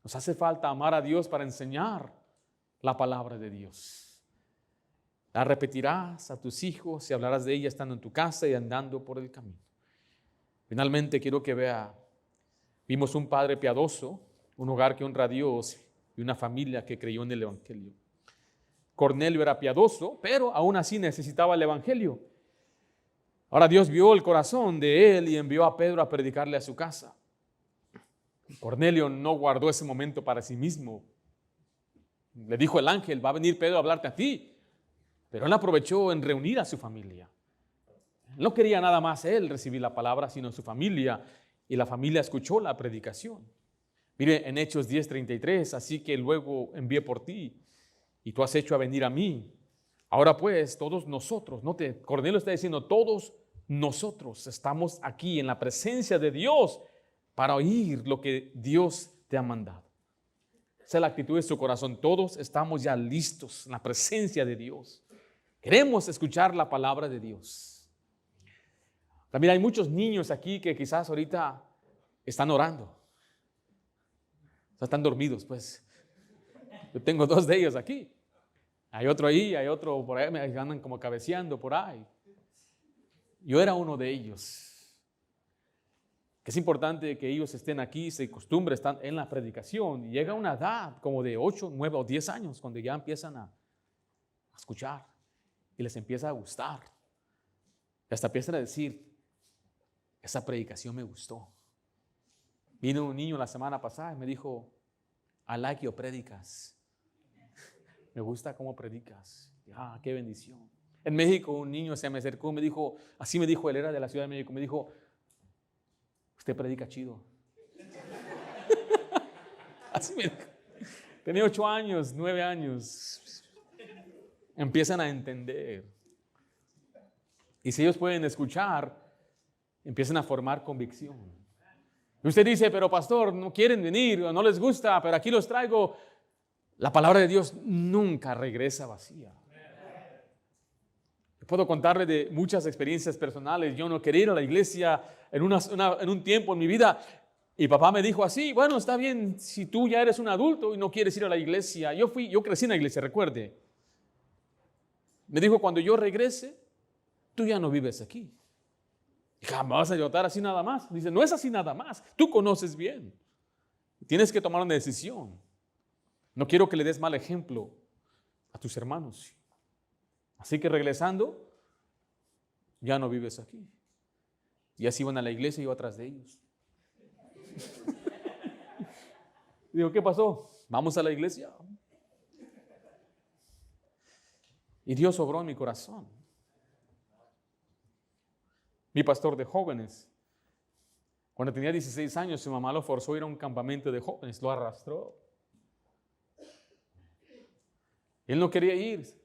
Nos hace falta amar a Dios para enseñar la palabra de Dios. La repetirás a tus hijos y hablarás de ella estando en tu casa y andando por el camino. Finalmente quiero que vimos un padre piadoso, un hogar que honra a Dios y una familia que creyó en el Evangelio. Cornelio era piadoso, pero aún así necesitaba el Evangelio. Ahora Dios vio el corazón de él y envió a Pedro a predicarle a su casa. Cornelio no guardó ese momento para sí mismo. Le dijo el ángel, va a venir Pedro a hablarte a ti. Pero él aprovechó en reunir a su familia. No quería nada más él recibir la palabra, sino su familia. Y la familia escuchó la predicación. Mire en Hechos 10:33, así que luego envié por ti y tú has hecho a venir a mí. Ahora pues, todos nosotros, Cornelio está diciendo, todos nosotros estamos aquí en la presencia de Dios para oír lo que Dios te ha mandado. Esa es la actitud de su corazón. Todos estamos ya listos en la presencia de Dios. Queremos escuchar la palabra de Dios. También hay muchos niños aquí que quizás ahorita están orando. O sea, están dormidos, pues. Yo tengo 2 de ellos aquí. Hay otro ahí, hay otro por ahí, me andan como cabeceando por ahí. Yo era uno de ellos. Que es importante que ellos estén aquí, se acostumbren, están en la predicación. Y llega una edad como de 8, 9 o 10 años cuando ya empiezan a escuchar y les empieza a gustar. Y hasta empiezan a decir, esa predicación me gustó. Vino un niño la semana pasada y me dijo, I like your predicas. Me gusta cómo predicas. Qué bendición. En México un niño se me acercó y me dijo, así me dijo, él era de la Ciudad de México, me dijo, usted predica chido. Así me dijo. Tenía 8 años, 9 años. Empiezan a entender. Y si ellos pueden escuchar, empiezan a formar convicción. Y usted dice, pero pastor, no quieren venir o no les gusta, pero aquí los traigo. La palabra de Dios nunca regresa vacía. Puedo contarle de muchas experiencias personales. Yo no quería ir a la iglesia en un tiempo en mi vida. Y papá me dijo así, bueno, está bien, si tú ya eres un adulto y no quieres ir a la iglesia. Yo crecí en la iglesia, recuerde. Me dijo, cuando yo regrese, tú ya no vives aquí. Jamás vas a ayudar así nada más. Dice, no es así nada más. Tú conoces bien. Tienes que tomar una decisión. No quiero que le des mal ejemplo a tus hermanos. Así que regresando, ya no vives aquí. Y así iban a la iglesia y yo atrás de ellos. Digo, ¿qué pasó? ¿Vamos a la iglesia? Y Dios obró en mi corazón. Mi pastor de jóvenes, cuando tenía 16 años, su mamá lo forzó a ir a un campamento de jóvenes, lo arrastró. Él no quería ir.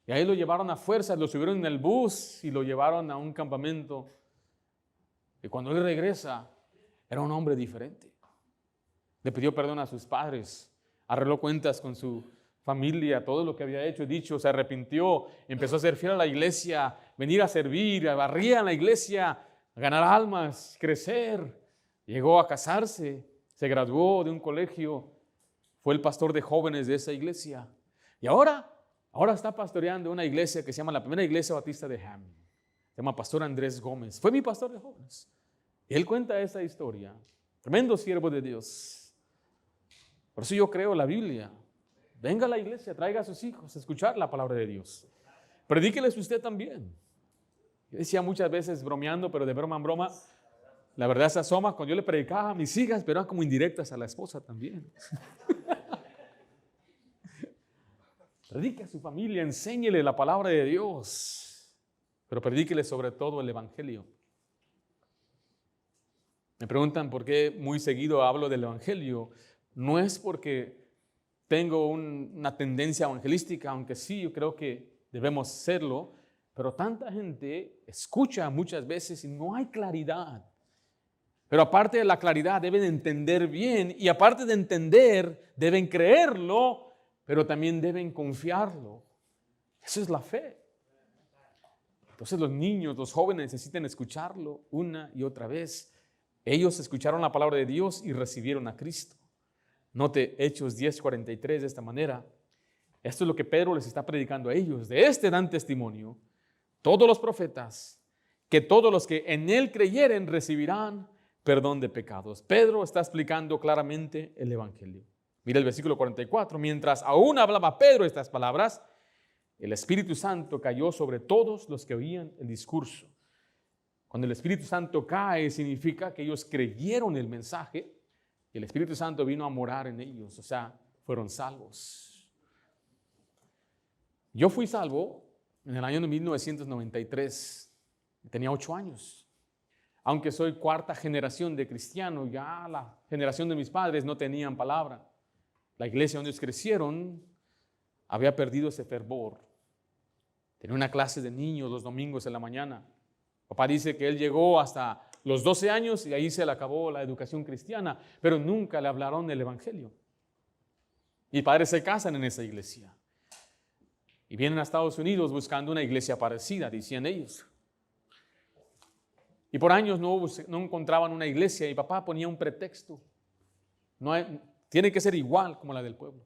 Y ahí lo llevaron a fuerzas, lo subieron en el bus y lo llevaron a un campamento. Y cuando él regresa, era un hombre diferente. Le pidió perdón a sus padres, arregló cuentas con su familia, todo lo que había hecho y dicho, se arrepintió, empezó a ser fiel a la iglesia, venir a servir, a barría en la iglesia, a ganar almas, crecer. Llegó a casarse, se graduó de un colegio, fue el pastor de jóvenes de esa iglesia. Y ahora está pastoreando una iglesia que se llama la Primera Iglesia Bautista de Hammond. Se llama Pastor Andrés Gómez. Fue mi pastor de jóvenes. Y él cuenta esa historia. Tremendo siervo de Dios. Por eso yo creo la Biblia. Venga a la iglesia, traiga a sus hijos a escuchar la palabra de Dios. Predíqueles usted también. Yo decía muchas veces bromeando, pero de broma en broma, la verdad se asoma. Cuando yo le predicaba a mis hijas, pero eran como indirectas a la esposa también. Predique a su familia, enséñele la palabra de Dios, pero predíquele sobre todo el evangelio. Me preguntan por qué muy seguido hablo del evangelio. No es porque tengo una tendencia evangelística, aunque sí, yo creo que debemos serlo, pero tanta gente escucha muchas veces y no hay claridad. Pero aparte de la claridad, deben entender bien, y aparte de entender, deben creerlo, pero también deben confiarlo. Eso es la fe. Entonces los niños, los jóvenes necesitan escucharlo una y otra vez. Ellos escucharon la palabra de Dios y recibieron a Cristo. Note Hechos 10:43 de esta manera. Esto es lo que Pedro les está predicando a ellos. De este dan testimonio todos los profetas, que todos los que en él creyeren recibirán perdón de pecados. Pedro está explicando claramente el evangelio. Mira el versículo 44. Mientras aún hablaba Pedro estas palabras, el Espíritu Santo cayó sobre todos los que oían el discurso. Cuando el Espíritu Santo cae, significa que ellos creyeron el mensaje y el Espíritu Santo vino a morar en ellos, o sea, fueron salvos. Yo fui salvo en el año de 1993, tenía 8 años. Aunque soy cuarta generación de cristianos, ya la generación de mis padres no tenían palabra. La iglesia donde ellos crecieron había perdido ese fervor. Tenía una clase de niños los domingos en la mañana. Papá dice que él llegó hasta los 12 años y ahí se le acabó la educación cristiana, pero nunca le hablaron del evangelio. Mis padres se casan en esa iglesia y vienen a Estados Unidos buscando una iglesia parecida, decían ellos. Y por años no encontraban una iglesia y papá ponía un pretexto. Tiene que ser igual como la del pueblo.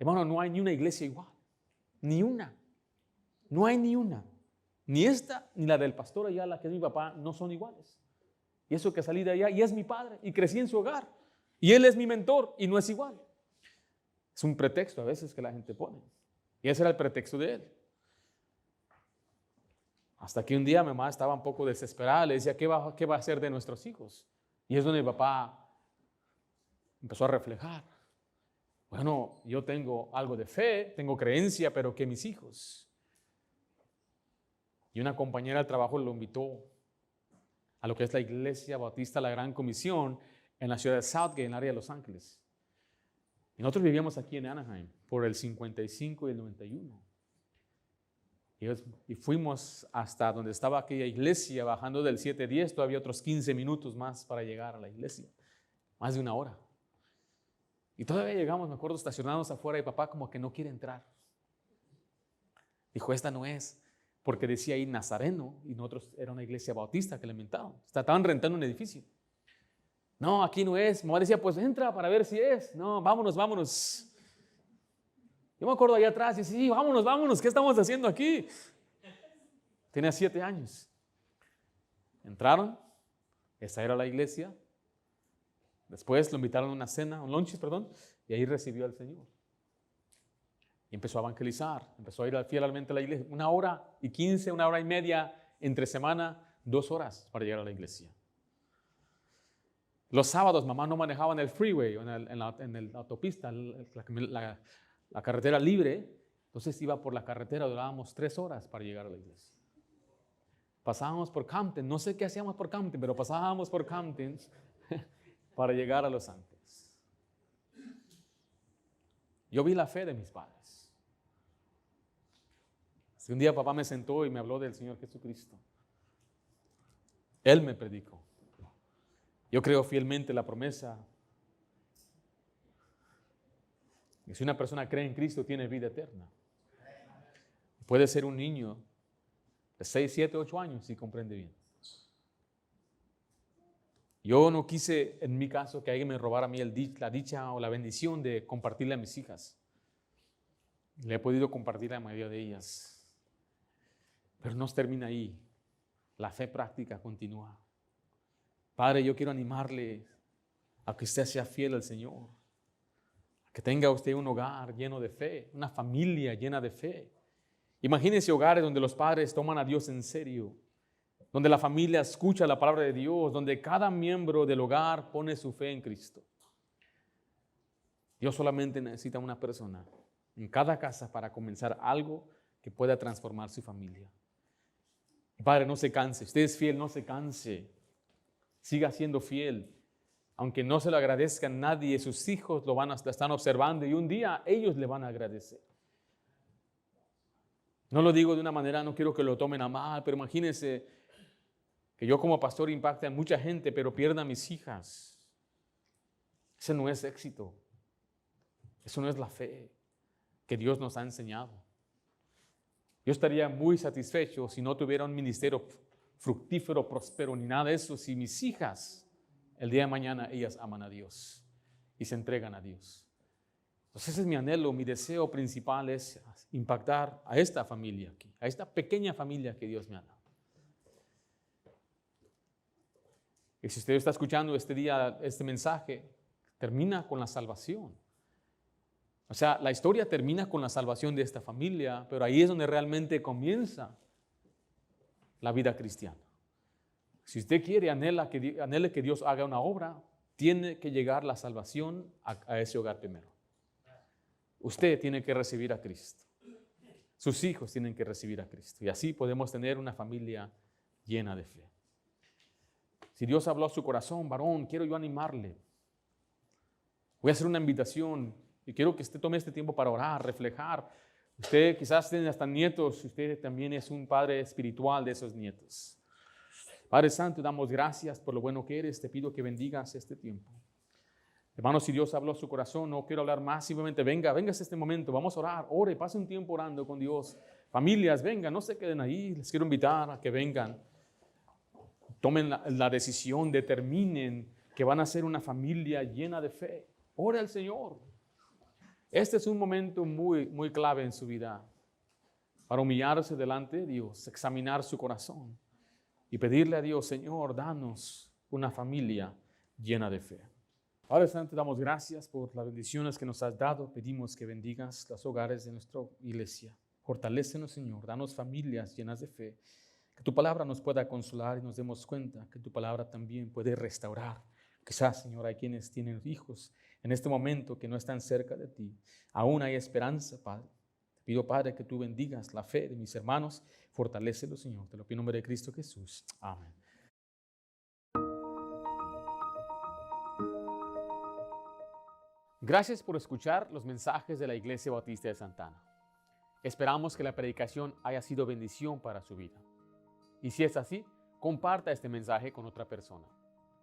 Hermano, no hay ni una iglesia igual. Ni una. No hay ni una. Ni esta ni la del pastor allá, la que es mi papá, no son iguales. Y eso que salí de allá y es mi padre y crecí en su hogar. Y él es mi mentor y no es igual. Es un pretexto a veces que la gente pone. Y ese era el pretexto de él. Hasta que un día mi mamá estaba un poco desesperada, le decía, ¿qué va a hacer de nuestros hijos? Y es donde mi papá empezó a reflejar. Bueno, yo tengo algo de fe, tengo creencia, pero ¿qué mis hijos? Y una compañera de trabajo lo invitó a lo que es la Iglesia Bautista La Gran Comisión en la ciudad de Southgate, en el área de Los Ángeles. Y nosotros vivíamos aquí en Anaheim por el 55 y el 91. Y fuimos hasta donde estaba aquella iglesia, bajando del 710, todavía otros 15 minutos más para llegar a la iglesia, más de una hora. Y todavía llegamos, me acuerdo, estacionados afuera y papá como que no quiere entrar. Dijo, esta no es, porque decía ahí Nazareno y nosotros era una iglesia bautista que le inventaban. Estaban rentando un edificio. No, aquí no es. Mamá decía, pues entra para ver si es. No, vámonos. Yo me acuerdo allá atrás y sí, vámonos, ¿qué estamos haciendo aquí? Tenía 7 años. Entraron, esa era la iglesia. Después lo invitaron a una cena, un lunch, y ahí recibió al Señor. Y empezó a evangelizar, empezó a ir fielmente a la iglesia. 1 hora y 15, 1 hora y media entre semana, 2 horas para llegar a la iglesia. Los sábados mamá no manejaba en el freeway, en la autopista, la carretera libre, entonces iba por la carretera, durábamos 3 horas para llegar a la iglesia. Pasábamos por Compton, no sé qué hacíamos por Compton, pero pasábamos por Compton para llegar a Los Ángeles. Yo vi la fe de mis padres. Un día papá me sentó y me habló del Señor Jesucristo. Él me predicó. Yo creo fielmente la promesa. Y si una persona cree en Cristo, tiene vida eterna. Puede ser un niño de 6, 7, 8 años si comprende bien. Yo no quise, en mi caso, que alguien me robara a mí la dicha o la bendición de compartirle a mis hijas. Le he podido compartir a la mayoría de ellas. Pero no termina ahí. La fe práctica continúa. Padre, yo quiero animarle a que usted sea fiel al Señor. Que tenga usted un hogar lleno de fe, una familia llena de fe. Imagínense hogares donde los padres toman a Dios en serio, donde la familia escucha la palabra de Dios, donde cada miembro del hogar pone su fe en Cristo. Dios solamente necesita una persona en cada casa para comenzar algo que pueda transformar su familia. Padre, no se canse. Usted es fiel, no se canse. Siga siendo fiel. Aunque no se lo agradezca a nadie, sus hijos la están observando y un día ellos le van a agradecer. No lo digo de una manera, no quiero que lo tomen a mal, pero imagínense que yo como pastor impacte a mucha gente, pero pierda a mis hijas. Ese no es éxito. Eso no es la fe que Dios nos ha enseñado. Yo estaría muy satisfecho si no tuviera un ministerio fructífero, próspero, ni nada de eso, si mis hijas, el día de mañana, ellas aman a Dios y se entregan a Dios. Entonces ese es mi anhelo, mi deseo principal es impactar a esta familia aquí, a esta pequeña familia que Dios me ha dado. Y si usted está escuchando este día, este mensaje, termina con la salvación. O sea, la historia termina con la salvación de esta familia, pero ahí es donde realmente comienza la vida cristiana. Si usted quiere, anhele que Dios haga una obra, tiene que llegar la salvación a ese hogar primero. Usted tiene que recibir a Cristo. Sus hijos tienen que recibir a Cristo. Y así podemos tener una familia llena de fe. Si Dios habló a su corazón, varón, quiero yo animarle. Voy a hacer una invitación y quiero que usted tome este tiempo para orar, reflejar. Usted quizás tiene hasta nietos, usted también es un padre espiritual de esos nietos. Padre Santo, damos gracias por lo bueno que eres. Te pido que bendigas este tiempo. Hermanos, si Dios habló a su corazón, no quiero hablar más, simplemente venga este momento, vamos a orar, ore, pase un tiempo orando con Dios. Familias, vengan, no se queden ahí, les quiero invitar a que vengan. Tomen la decisión, determinen que van a ser una familia llena de fe. Ore al Señor. Este es un momento muy, muy clave en su vida para humillarse delante de Dios, examinar su corazón y pedirle a Dios, Señor, danos una familia llena de fe. Padre Santo, damos gracias por las bendiciones que nos has dado. Pedimos que bendigas los hogares de nuestra iglesia. Fortalécenos, Señor. Danos familias llenas de fe. Que tu palabra nos pueda consolar y nos demos cuenta que tu palabra también puede restaurar. Quizás, Señor, hay quienes tienen hijos en este momento que no están cerca de ti. Aún hay esperanza, Padre. Te pido, Padre, que tú bendigas la fe de mis hermanos. Fortalécelos, Señor. Te lo pido en nombre de Cristo Jesús. Amén. Gracias por escuchar los mensajes de la Iglesia Bautista de Santa Ana. Esperamos que la predicación haya sido bendición para su vida. Y si es así, comparta este mensaje con otra persona.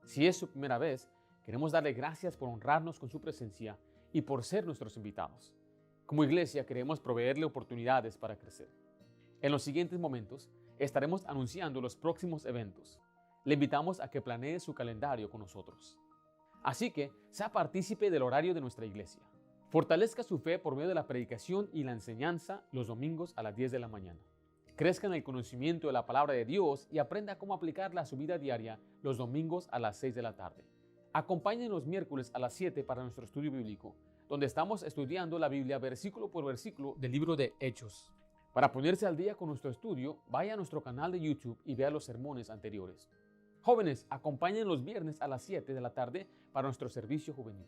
Si es su primera vez, queremos darle gracias por honrarnos con su presencia y por ser nuestros invitados. Como iglesia queremos proveerle oportunidades para crecer. En los siguientes momentos estaremos anunciando los próximos eventos. Le invitamos a que planee su calendario con nosotros. Así que, sea partícipe del horario de nuestra iglesia. Fortalezca su fe por medio de la predicación y la enseñanza los domingos a las 10 de la mañana. Crezca en el conocimiento de la palabra de Dios y aprenda cómo aplicarla a su vida diaria los domingos a las 6 de la tarde. Acompáñenos los miércoles a las 7 para nuestro estudio bíblico, donde estamos estudiando la Biblia versículo por versículo del libro de Hechos. Para ponerse al día con nuestro estudio, vaya a nuestro canal de YouTube y vea los sermones anteriores. Jóvenes, acompañen los viernes a las 7 de la tarde para nuestro servicio juvenil.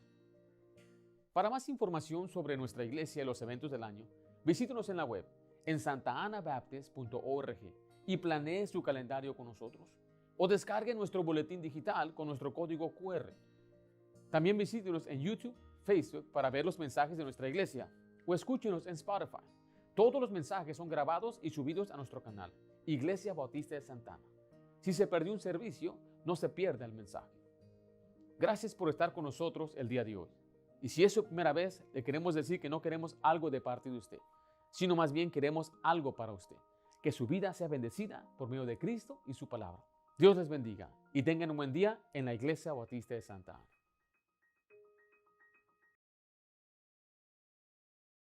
Para más información sobre nuestra iglesia y los eventos del año, visítenos en la web en santaanabaptist.org y planee su calendario con nosotros. O descargue nuestro boletín digital con nuestro código QR. También visítenos en YouTube, Facebook para ver los mensajes de nuestra iglesia o escúchenos en Spotify. Todos los mensajes son grabados y subidos a nuestro canal, Iglesia Bautista de Santa Ana. Si se perdió un servicio, no se pierda el mensaje. Gracias por estar con nosotros el día de hoy. Y si es su primera vez, le queremos decir que no queremos algo de parte de usted, sino más bien queremos algo para usted. Que su vida sea bendecida por medio de Cristo y su palabra. Dios les bendiga y tengan un buen día en la Iglesia Bautista de Santa Ana.